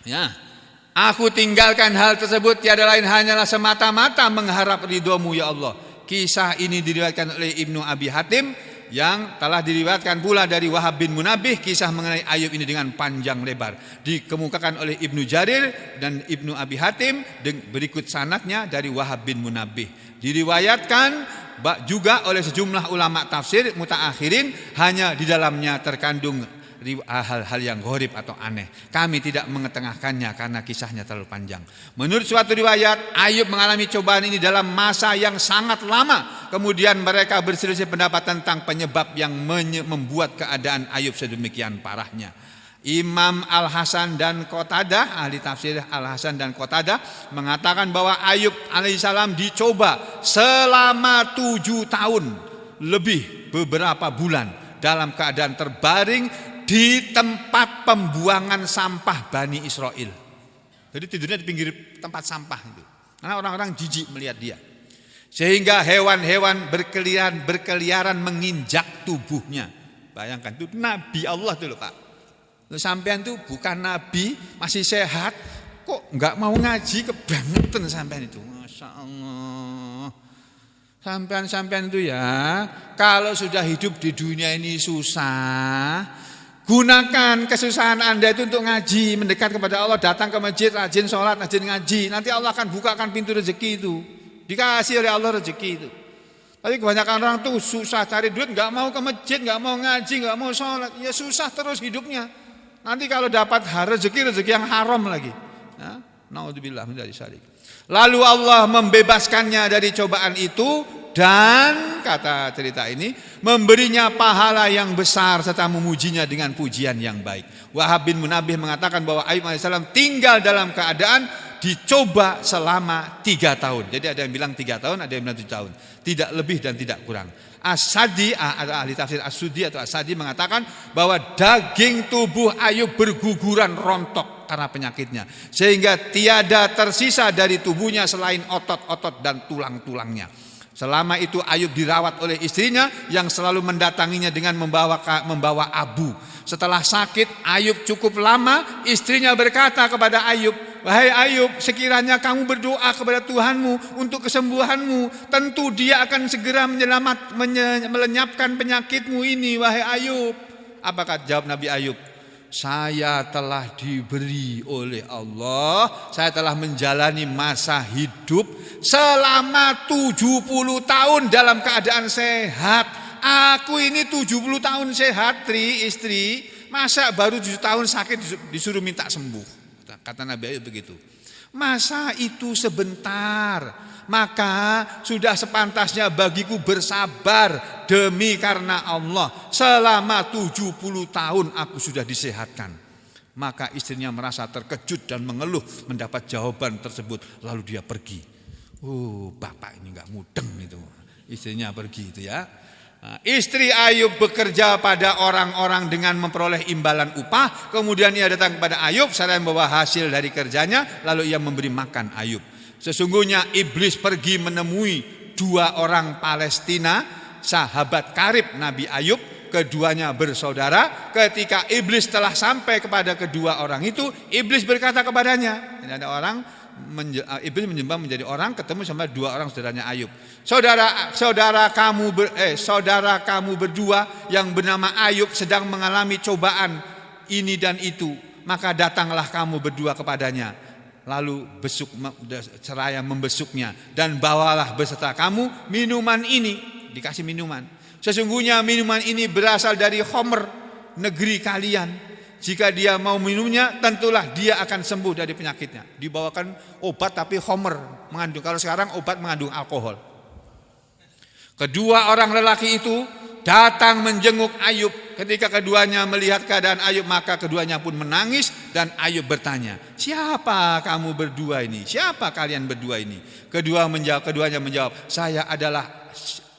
Ya, aku tinggalkan hal tersebut tiada lain hanyalah semata-mata mengharap ridhomu ya Allah. Kisah ini diriwayatkan oleh Ibnu Abi Hatim, yang telah diriwayatkan pula dari Wahab bin Munabbih. Kisah mengenai Ayub ini dengan panjang lebar dikemukakan oleh Ibnu Jarir dan Ibnu Abi Hatim, berikut sanadnya dari Wahab bin Munabbih. Diriwayatkan juga oleh sejumlah ulama tafsir mutaakhirin, hanya di dalamnya terkandung hal-hal yang gharib atau aneh. Kami tidak mengetengahkannya karena kisahnya terlalu panjang. Menurut suatu riwayat, Ayub mengalami cobaan ini dalam masa yang sangat lama. Kemudian mereka berselisih pendapat tentang penyebab yang membuat keadaan Ayub sedemikian parahnya. Imam Al-Hasan dan Qatadah, ahli tafsir Al-Hasan dan Qatadah, mengatakan bahwa Ayub alaihissalam dicoba selama 7 tahun lebih beberapa bulan dalam keadaan terbaring di tempat pembuangan sampah Bani Israel. Jadi tidurnya di pinggir tempat sampah itu. Karena orang-orang jijik melihat dia. Sehingga hewan-hewan berkeliaran menginjak tubuhnya. Bayangkan itu Nabi Allah tuh loh Pak. Sampean tuh bukan Nabi, masih sehat, kok nggak mau ngaji, kebangetan sampean itu. Masya Allah. Sampean itu ya, kalau sudah hidup di dunia ini susah, gunakan kesusahan Anda itu untuk ngaji, mendekat kepada Allah, datang ke masjid, rajin sholat, rajin ngaji. Nanti Allah akan bukakan pintu rezeki itu. Dikasih oleh Allah rezeki itu. Tapi kebanyakan orang tuh susah cari duit, nggak mau ke masjid, nggak mau ngaji, nggak mau sholat, ya susah terus hidupnya. Nanti kalau dapat rezeki yang haram lagi. Ya, naudzubillah min dzalik. Lalu Allah membebaskannya dari cobaan itu dan kata cerita ini memberinya pahala yang besar serta memujinya dengan pujian yang baik. Wahab bin Munabbih mengatakan bahwa Ayub alaihissalam tinggal dalam keadaan dicoba selama 3 tahun. Jadi ada yang bilang 3 tahun, ada yang bilang 7 tahun. Tidak lebih dan tidak kurang. As-Sadi, ahli tafsir As-Sudi atau As-Sadi mengatakan bahwa daging tubuh Ayub berguguran rontok karena penyakitnya. Sehingga tiada tersisa dari tubuhnya selain otot-otot dan tulang-tulangnya. Selama itu Ayub dirawat oleh istrinya yang selalu mendatanginya dengan membawa abu. Setelah sakit Ayub cukup lama, istrinya berkata kepada Ayub, "Wahai Ayub, sekiranya kamu berdoa kepada Tuhanmu untuk kesembuhanmu, tentu Dia akan segera melenyapkan penyakitmu ini, wahai Ayub." Apakah jawab Nabi Ayub? "Saya telah diberi oleh Allah, saya telah menjalani masa hidup selama 70 tahun dalam keadaan sehat. Aku ini 70 tahun sehat, istri. Masa baru 7 tahun sakit disuruh minta sembuh?" Kata Nabi Ayub begitu. Masa itu sebentar, maka sudah sepantasnya bagiku bersabar demi karena Allah. Selama 70 tahun aku sudah disehatkan. Maka istrinya merasa terkejut dan mengeluh mendapat jawaban tersebut. Lalu dia pergi. Oh, bapak ini gak mudeng itu. Istrinya pergi itu ya. Istri Ayub bekerja pada orang-orang dengan memperoleh imbalan upah. Kemudian ia datang kepada Ayub, seraya membawa hasil dari kerjanya. Lalu ia memberi makan Ayub. Sesungguhnya iblis pergi menemui 2 orang Palestina, sahabat karib Nabi Ayub. Keduanya bersaudara. Ketika iblis telah sampai kepada kedua orang itu, iblis berkata kepadanya, ini ada orang, iblis menyembah menjadi orang, ketemu sama 2 orang saudaranya Ayub. Saudara kamu berdua yang bernama Ayub sedang mengalami cobaan ini dan itu, maka datanglah kamu berdua kepadanya. Lalu seraya membesuknya, dan bawalah beserta kamu minuman ini. Dikasih minuman. Sesungguhnya minuman ini berasal dari Homer, negeri kalian. Jika dia mau minumnya, tentulah dia akan sembuh dari penyakitnya. Dibawakan obat tapi Homer mengandung. Kalau sekarang obat mengandung alkohol. Kedua orang lelaki itu datang menjenguk Ayub. Ketika keduanya melihat keadaan Ayub, maka keduanya pun menangis dan Ayub bertanya, "Siapa kamu berdua ini? Siapa kalian berdua ini?" Keduanya menjawab, "Saya adalah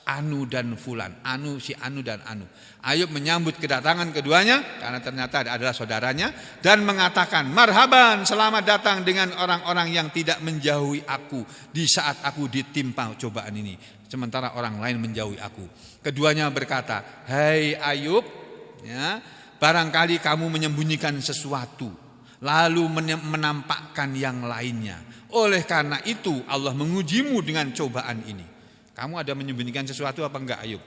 Anu dan Fulan." Si Anu dan Anu. Ayub menyambut kedatangan keduanya karena ternyata adalah saudaranya dan mengatakan, "Marhaban, selamat datang dengan orang-orang yang tidak menjauhi aku di saat aku ditimpa cobaan ini, sementara orang lain menjauhi aku." Keduanya berkata, "Hai Ayub, ya, barangkali kamu menyembunyikan sesuatu lalu menampakkan yang lainnya. Oleh karena itu Allah mengujimu dengan cobaan ini." Kamu ada menyembunyikan sesuatu apa enggak Ayub?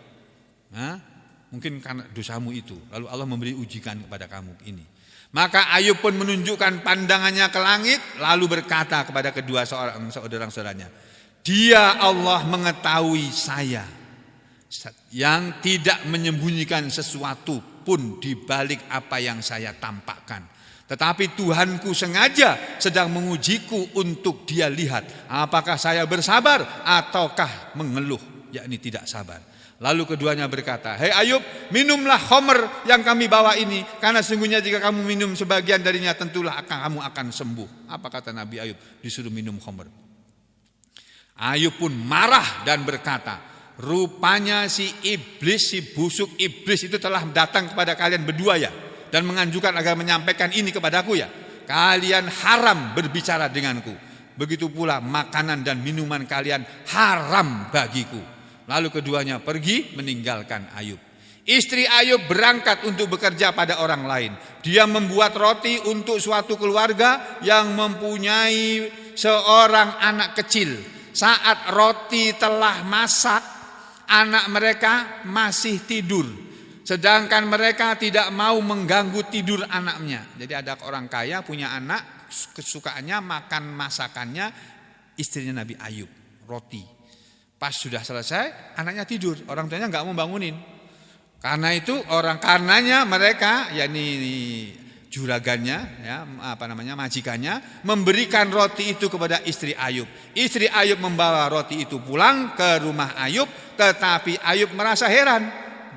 Mungkin karena dosamu itu. Lalu Allah memberi ujian kepada kamu ini. Maka Ayub pun menunjukkan pandangannya ke langit. Lalu berkata kepada kedua saudara-saudaranya, "Dia Allah mengetahui saya, yang tidak menyembunyikan sesuatu pun di balik apa yang saya tampakkan. Tetapi Tuhanku sengaja sedang mengujiku untuk Dia lihat apakah saya bersabar ataukah mengeluh, yakni tidak sabar." Lalu keduanya berkata, "Hei Ayub, minumlah Homer yang kami bawa ini, karena sesungguhnya jika kamu minum sebagian darinya, tentulah kamu akan sembuh." Apa kata Nabi Ayub? Disuruh minum Homer. Ayub pun marah dan berkata, "Rupanya si busuk iblis itu telah datang kepada kalian berdua ya, dan menganjurkan agar menyampaikan ini kepadaku ya. kalian haram berbicara denganku. Begitu pula makanan dan minuman kalian haram bagiku. Lalu keduanya pergi meninggalkan Ayub. Istri Ayub berangkat untuk bekerja pada orang lain. Dia membuat roti untuk suatu keluarga yang mempunyai seorang anak kecil. Saat roti telah masak, anak mereka masih tidur. Sedangkan mereka tidak mau mengganggu tidur anaknya. Jadi ada orang kaya punya anak, kesukaannya makan masakannya istrinya Nabi Ayub, roti. Pas sudah selesai, anaknya tidur. Orang tuanya nggak mau bangunin. Karena itu karenanya mereka, yakni juragannya, majikannya, memberikan roti itu kepada istri Ayub. Istri Ayub membawa roti itu pulang ke rumah Ayub, tetapi Ayub merasa heran.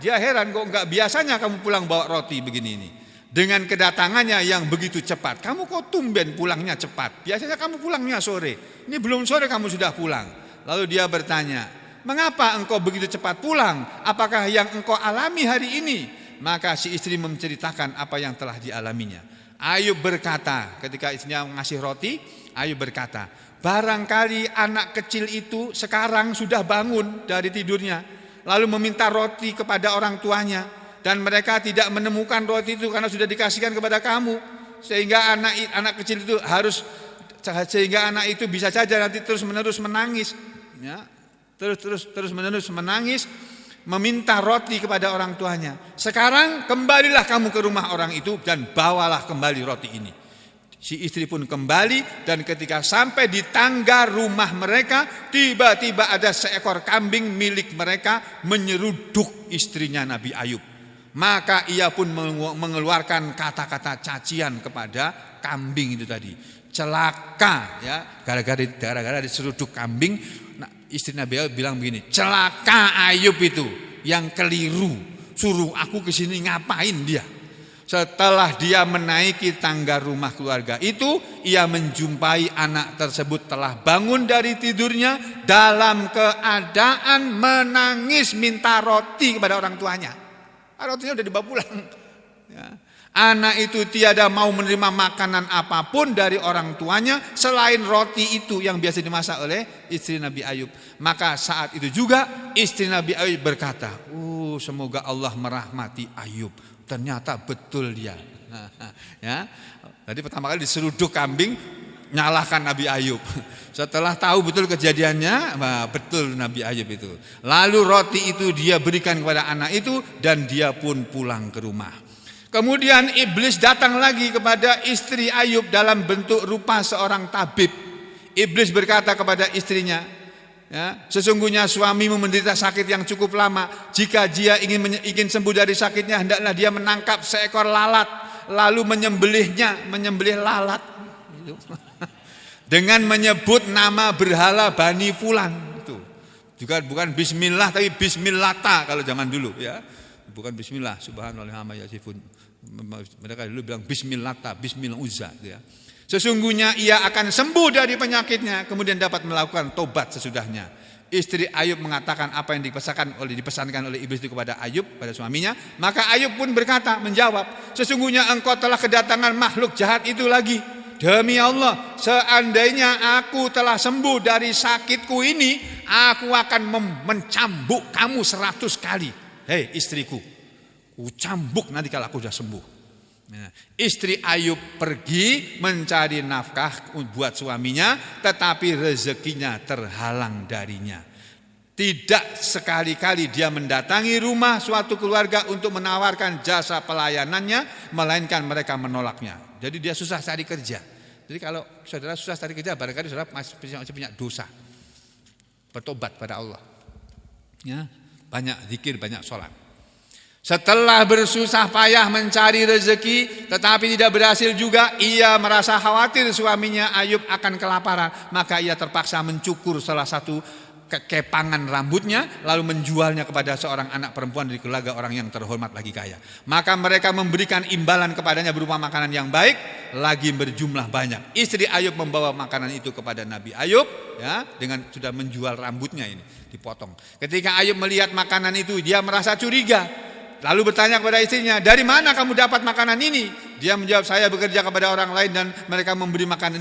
Dia heran, kok nggak biasanya kamu pulang bawa roti begini ini. Dengan kedatangannya yang begitu cepat, kamu kok tumben pulangnya cepat? Biasanya kamu pulangnya sore. Ini belum sore kamu sudah pulang. Lalu dia bertanya, mengapa engkau begitu cepat pulang? Apakah yang engkau alami hari ini? Maka si istri menceritakan apa yang telah dialaminya. Ayub berkata, ketika istrinya mengasih roti, Ayub berkata, barangkali anak kecil itu sekarang sudah bangun dari tidurnya, lalu meminta roti kepada orang tuanya, dan mereka tidak menemukan roti itu karena sudah dikasihkan kepada kamu, sehingga anak kecil itu sehingga anak itu bisa saja nanti terus-menerus menangis, ya. Terus-menerus menangis, meminta roti kepada orang tuanya. Sekarang kembalilah kamu ke rumah orang itu dan bawalah kembali roti ini. Si istri pun kembali, dan ketika sampai di tangga rumah mereka, tiba-tiba ada seekor kambing milik mereka menyeruduk istrinya Nabi Ayub. Maka ia pun mengeluarkan kata-kata cacian kepada kambing itu tadi. Celaka, ya, gara-gara diseruduk kambing. Istri Nabi Ayub bilang begini, celaka Ayub itu yang keliru, suruh aku ke sini ngapain dia? Setelah dia menaiki tangga rumah keluarga itu, ia menjumpai anak tersebut telah bangun dari tidurnya dalam keadaan menangis minta roti kepada orang tuanya. Rotinya udah dibawa pulang. Ya. Anak itu tiada mau menerima makanan apapun dari orang tuanya selain roti itu yang biasa dimasak oleh istri Nabi Ayub. Maka saat itu juga istri Nabi Ayub berkata, semoga Allah merahmati Ayub. Ternyata betul dia. Ya. Jadi pertama kali diseruduk kambing, nyalahkan Nabi Ayub. Setelah tahu betul kejadiannya, betul Nabi Ayub itu. Lalu roti itu dia berikan kepada anak itu, dan dia pun pulang ke rumah. Kemudian iblis datang lagi kepada istri Ayub dalam bentuk rupa seorang tabib. Iblis berkata kepada istrinya, ya, sesungguhnya suamimu menderita sakit yang cukup lama. Jika dia ingin sembuh dari sakitnya, hendaklah dia menangkap seekor lalat, lalu menyembelih lalat itu. Dengan menyebut nama berhala Bani Fulan itu. Juga bukan bismillah tapi bismillata kalau zaman dulu, ya. Bukan bismillah, subhanallah amma yasifun. Mereka dulu bilang bismillata, bismillah uzza, ya. Sesungguhnya ia akan sembuh dari penyakitnya, kemudian dapat melakukan tobat sesudahnya. Istri Ayub mengatakan apa yang dipesankan oleh iblis itu kepada Ayub, pada suaminya. Maka Ayub pun menjawab, sesungguhnya engkau telah kedatangan makhluk jahat itu lagi. Demi Allah, seandainya aku telah sembuh dari sakitku ini, aku akan mencambuk kamu 100 kali. Hei istriku, ku cambuk nanti kalau aku sudah sembuh. Nah, istri Ayub pergi mencari nafkah buat suaminya, tetapi rezekinya terhalang darinya. Tidak sekali-kali dia mendatangi rumah suatu keluarga untuk menawarkan jasa pelayanannya, melainkan mereka menolaknya. Jadi dia susah cari kerja. Jadi kalau saudara susah cari kerja, barangkali saudara masih punya dosa. Bertobat pada Allah. Ya, banyak zikir, banyak sholat. Setelah bersusah payah mencari rezeki tetapi tidak berhasil juga, ia merasa khawatir suaminya Ayub akan kelaparan. Maka ia terpaksa mencukur salah satu kekepangan rambutnya, lalu menjualnya kepada seorang anak perempuan dari keluarga orang yang terhormat lagi kaya. Maka mereka memberikan imbalan kepadanya berupa makanan yang baik lagi berjumlah banyak. Istri Ayub membawa makanan itu kepada Nabi Ayub, ya, dengan sudah menjual rambutnya ini dipotong. Ketika Ayub melihat makanan itu, dia merasa curiga. Lalu bertanya kepada istrinya, dari mana kamu dapat makanan ini? Dia menjawab, saya bekerja kepada orang lain dan mereka memberi makanan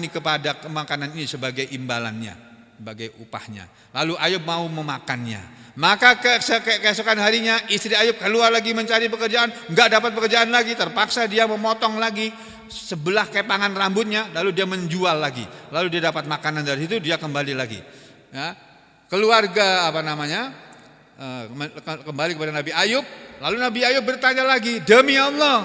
ini sebagai imbalannya, sebagai upahnya. Lalu Ayub mau memakannya. Maka keesokan harinya istri Ayub keluar lagi mencari pekerjaan, enggak dapat pekerjaan lagi, terpaksa dia memotong lagi sebelah kepangan rambutnya, lalu dia menjual lagi. Lalu dia dapat makanan dari situ, dia kembali lagi. Ya. Keluarga kembali kepada Nabi Ayub. Lalu Nabi Ayub bertanya lagi, demi Allah,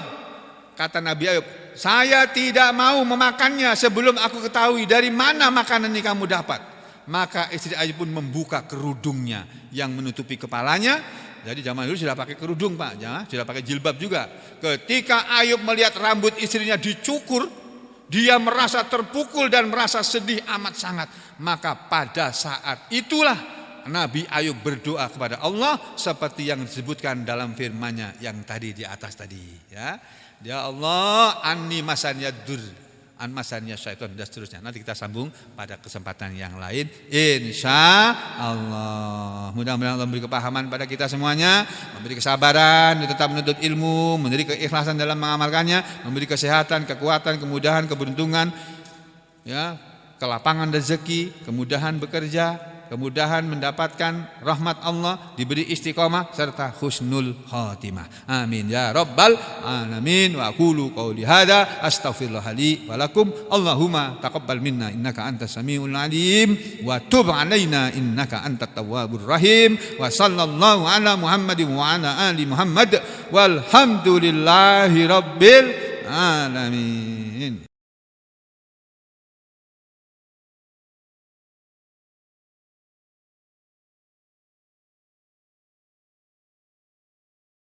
kata Nabi Ayub, saya tidak mau memakannya sebelum aku ketahui dari mana makanan ini kamu dapat. Maka istri Ayub pun membuka kerudungnya yang menutupi kepalanya. Jadi zaman dulu sudah pakai kerudung, Pak, ya, sudah pakai jilbab juga. Ketika Ayub melihat rambut istrinya dicukur, dia merasa terpukul dan merasa sedih amat sangat. Maka pada saat itulah Nabi Ayub berdoa kepada Allah seperti yang disebutkan dalam firman-Nya yang tadi di atas tadi, ya. Ya Allah, anni masanya dur, an masanya syaitan dan seterusnya. Nanti kita sambung pada kesempatan yang lain, insya Allah. Mudah-mudahan Allah memberi kepahaman pada kita semuanya, memberi kesabaran, tetap menuntut ilmu, memberi keikhlasan dalam mengamalkannya, memberi kesehatan, kekuatan, kemudahan, keberuntungan, ya, kelapangan rezeki, kemudahan bekerja, kemudahan mendapatkan rahmat Allah, diberi istiqomah serta husnul khatimah. Amin ya rabbal alamin. Wa aqulu qauli hadza astaghfirullah li wa lakum. Allahumma taqabbal minna innaka antas samiul alim wa tub alaina innaka antat tawwabur rahim. Wa sallallahu ala Muhammadin wa ala ali Muhammad walhamdulillahi rabbil alamin.